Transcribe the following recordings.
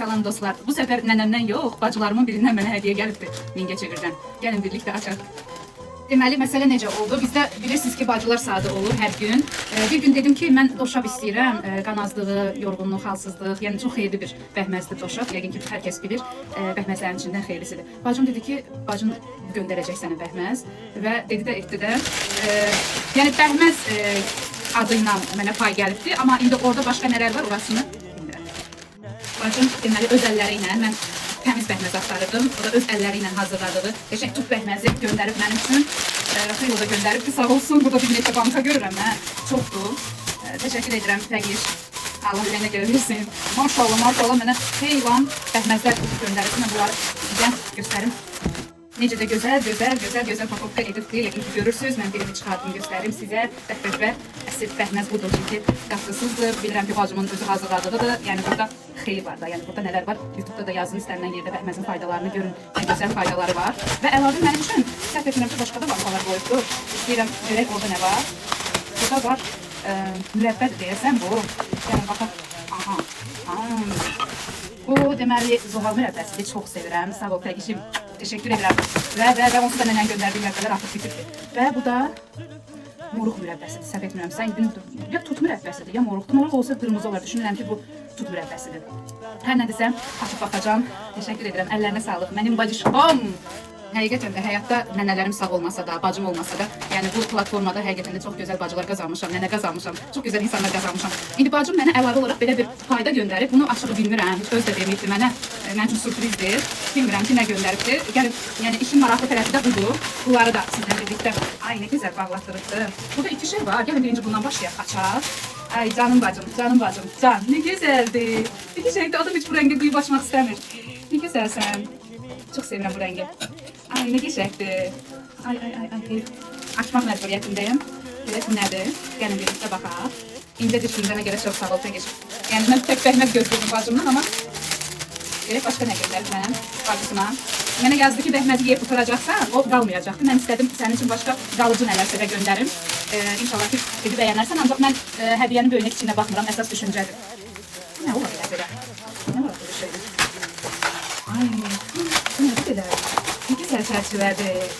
salam dostlar. Bu səfər nənəmdən yox, bacılarımın birindən mənə hədiyyə gəlibdi Mingəçevirdən. Gəlin birlikdə açaq. Deməli, məsələ necə oldu? Bizdə bilirsiniz ki, bacılar saatı olur hər gün. Bir gün dedim ki, mən doşab istəyirəm. Qan azlığı, yorğunluq, halsızlıq, yəni çox xeyirli bir bəhməzdir doşab. Yəqin ki, hər kəs bilir, bəhməzlərin içindən xeyirlisidir. Bacım dedi ki, bacın göndərəcək sənə bəhməz və dedi də etdi də. Yəni bəhməz adıyla mənə pay gəlibdi, amma indi orada başqa nələr var, orasını bilmirəm. Bacım deməli öz əlləri ilə mən təmiz bəhməz axtarırdım. O da öz əlləri ilə hazırladığı qəşəng tut bəhməzi göndərib mənim üçün. Xeyli o da göndəribdi, sağ olsun. Burada bir neçə banka görürəm, çoxdur. Təşəkkür edirəm Fəqiş. Allah ürəyinə görə versin. Maşallah mənə heyvan bəhməzlər göndərib. Mən bunları sizə göstərim. Necə də gözəl pakovka edibdir. Yəqin ki, görürsünüz. Mən birini çıxardım, göstərim sizə. Bəhbəhbə əsl bəhməz budur ki, qatqısızdır. Bilirəm ki, bacımın özü hazırladığı da, yəni burada xeyir var da. Yəni burada nələr var? YouTube'da da yazın, istənilən yerdə bəhməzin faydalarını görün. Gözəl faydaları var. Və əlavə mənim üçün səhv etmirəm ki, başqa da bankalar qoyubdur. İstəyirəm görək orada nə var. Burada var mürəbbədir deyəsən bu. Yəni baxaq. Aha. Bu deməli zoğal mürəbbəsidir. Çox sevirəm. Sağ ol Fəqişim. Teşekkür ederim. Və onsuz da nənən göndərdiyi mürəbbələr artıq bitirdi. Və bu da moruq mürəbbəsidir. Səhv etmirəmsə, ya tut mürəbbəsidir, ya moruqdur. Moruq olsa qırmızı olar. Düşünürəm ki, bu tut mürəbbəsidir. Hər nə desəm, açıb baxacağam. Teşekkür edirəm. Əllərinə sağlıq. Mənim bacışqam. Həqiqətən də həyatda nənələrim sağ olmasa da, bacım olmasa da, yəni bu platformada həqiqətən də çox gözəl bacılar qazanmışam, nənə qazanmışam, çox gözəl insanlar qazanmışam. İndi bacım mənə əlavə olaraq belə bir fayda göndərib. Bunu açığı bilmirəm, heç öz də deməyibdi mənə. Mənim üçün sürprizdir. Bilmirəm ki, nə göndəribdi. Gəlin, yəni işin maraqlı tərəfi də budur. Bunları da sizlə birlikdə. Ay, nə gözəl bağlatdırıbdı. Burada iki şey var. Gəlin birinci bundan başlayaq, açaq. Ay canım bacım, can, nə gözəldir. İki şey də adam heç bu rəngə duyub açmaq istəmir. Nə gözəlsən. Çox sevirəm bu rəngi. Ay, nə qəşəngdir. Ay. Açmaq məcburiyyətindəyim. Görək bu nədir? Gəlin birlikdə baxaq. İncə düşündüyümə görə çox sağ ol Fəqiş. Yəni mən tək bəhməz gözləyirdim bacımdan, amma görək başqa nə göndərib mənim bacısına. Mənə yazdı ki, bəhməzi yeyib oturacaqsan, o qalmayacaqdı. Mən istədim sənin üçün başqa qalıcı nələrsə də göndərim. İnşallah ki, dedi bəyənərsən, ancaq mən hədiyyənin böyünə kiçiyinə baxmıram, əsas düşüncədir. Nə ola bilər belə? Nə var böyle şeydir? Ay, bu nədir belə? Ne güzel çerçevedir.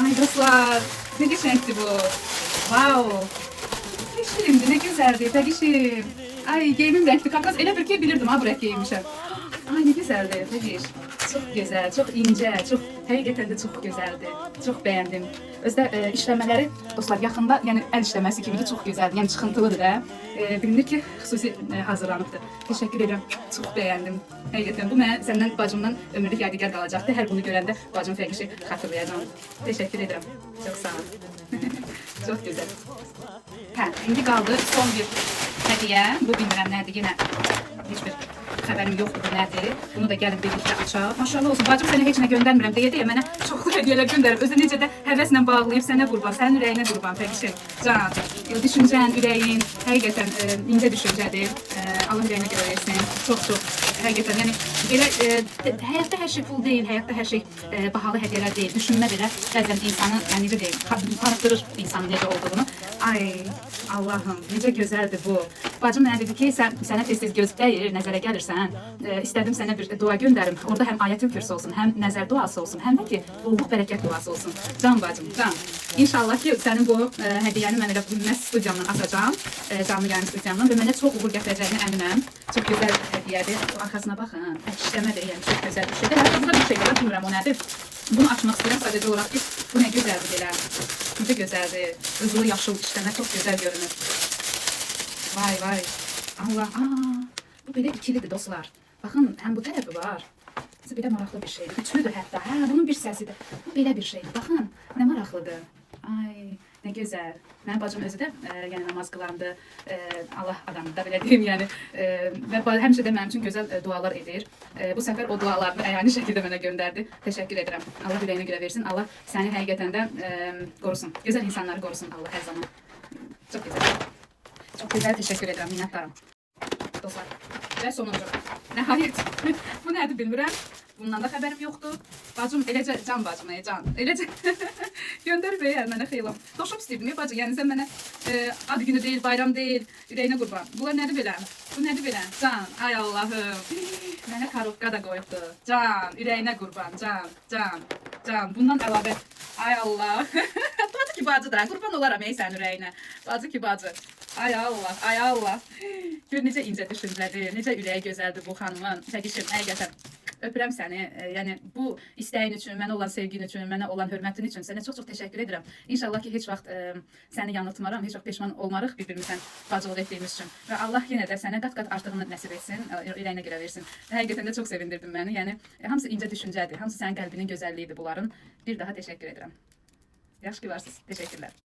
Ay dostlar, ne geçenkti bu. Wow. Ne şirimdi, ne güzeldi. Fəqişim. Ay, geyimim renkli kakaz. Elə bir ki bilirdim ha bu renk giymişəm. Ay, ne güzeldi Fəqiş. Çok güzel, çok ince, çok həqiqətən də çox gözəldir. Çox bəyəndim. Özdə işləmələri dostlar yaxında, yəni əl işləməsi kimi də çox gözəldir. Yəni çıxıntılıdır da. Bilinir ki, xüsusi hazırlanıbdır. Təşəkkür edirəm. Çox bəyəndim. Həqiqətən bu mənə səndən bacımdan ömürlük yadigar qalacaqdı. Hər bunu görəndə bacım Fəqişi xatırlayacağam. Təşəkkür edirəm. Çox sağ ol. Çox gözəl. Hə, indi qaldı son bir hədiyyə. Bu bilmirəm nədir yenə. Heç bir xəbərim yoxdur bu nədir. Bunu da gəlin birlikdə açaq. Maşallah olsun. Bacım sənə heç nə göndərmirəm deyə mənə çoxlu hədiyyələr göndərib. Özü necə də həvəslə bağlayıb sənə qurban, sənin ürəyinə qurban Fəqişim. Can, düşüncən, ürəyin həqiqətən incə düşüncədir. Allah ürəyinə görə versin. Çox həqiqətən. Yəni belə həyatda hər şey pul deyil, həyatda hər şey bahalı hədiyyələr deyil. Düşünmə belə bəzən insanı, yəni necə deyim, xatırlatdırır insanın necə olduğunu. Ay, Allahım, necə gözəldir bu. Bacım mənə dedi ki, sənə tez-tez göz dəyir, nəzərə gəlirsən. İstədim sənə bir dua göndərim. Orada həm ayət-ül kürsü olsun, həm nəzər duası olsun, həm də ki, bolluq bərəkət duası olsun. Can bacım, can. İnşallah ki, sənin bu hədiyyəni mən elə məhz studiyamdan asacağım, canlı yayın studiyamdan və mənə çox uğur gətirəcəyini əminəm. Çox gözəl hədiyyədir. Arxasına baxın, işləmədir, yəni çox gözəl bir şeydir. Hətta burada bir şey var, bilmirəm o nədir. Bunu açmaq istəyirəm sadəcə olaraq ki, bu nə gözəldir belə. Necə gözəldir. Qızılı yaşıl işləmə çox gözəl görünür. Vay. Allah, bu belə ikilidir dostlar. Baxın, həm bu tərəfi var. Bizə belə maraqlı bir şeydir. Üçlüdür hətta. Hə, bunun bir səsidir. Bu belə bir şeydir. Baxın, nə maraqlıdır. Ay, nə gözəl. Mənim bacım özü də yəni namaz qılandı. Allah adamı da belə deyim, yəni. Və həmişə də mənim üçün gözəl dualar edir. Bu səfər o dualarını əyani şəkildə mənə göndərdi. Təşəkkür edirəm. Allah ürəyinə görə versin. Allah səni həqiqətən də qorusun. Gözəl insanları qorusun Allah hər zaman. Çox gözəl. Çok güzel, teşekkür ederim, minnettarım. Dostlar, və sonuncu. Nəhayət, bu nədir bilmirəm. Bundan da xəbərim yoxdur. Bacım, eləcə, can bacım, can. Eləcə, göndər bəyə mənə xeylam. Doşub istəyirdim, bacı, yəni sən mənə adı günü deyil, bayram deyil, ürəyinə qurban. Bunlar nədir belə? Bu nədir belə? Can, ay Allahım. Mənə karobka da qoyubdu. Can, ürəyinə qurban, can, can, can. Bundan əlavə, ay Allah. Bacı ki bacı da, qurban olaram ey sənin ürəyinə. Bacı ki bacı. Ay Allah, ay Allah. Gör necə incə düşüncədir, necə ürəyi gözəldir bu xanımın. Çəkişim, həqiqətən. Öpürəm səni. Yəni bu istəyin üçün, mənə olan sevgin üçün, mənə olan hörmətin üçün sənə çox-çox təşəkkür edirəm. İnşallah ki, heç vaxt səni yanıltmaram, heç vaxt peşman olmarıq bir-birimizdən bacılıq etdiyimiz üçün. Və Allah yenə də sənə qat-qat artığını nəsib etsin, ürəyinə görə versin. Həqiqətən də çox sevindirdin məni. Yəni hamısı incə düşüncədir, hamısı sənin qəlbinin gözəlliyidir bunların. Bir daha təşəkkür edirəm. Yaxşı ki varsınız. Təşəkkürlər.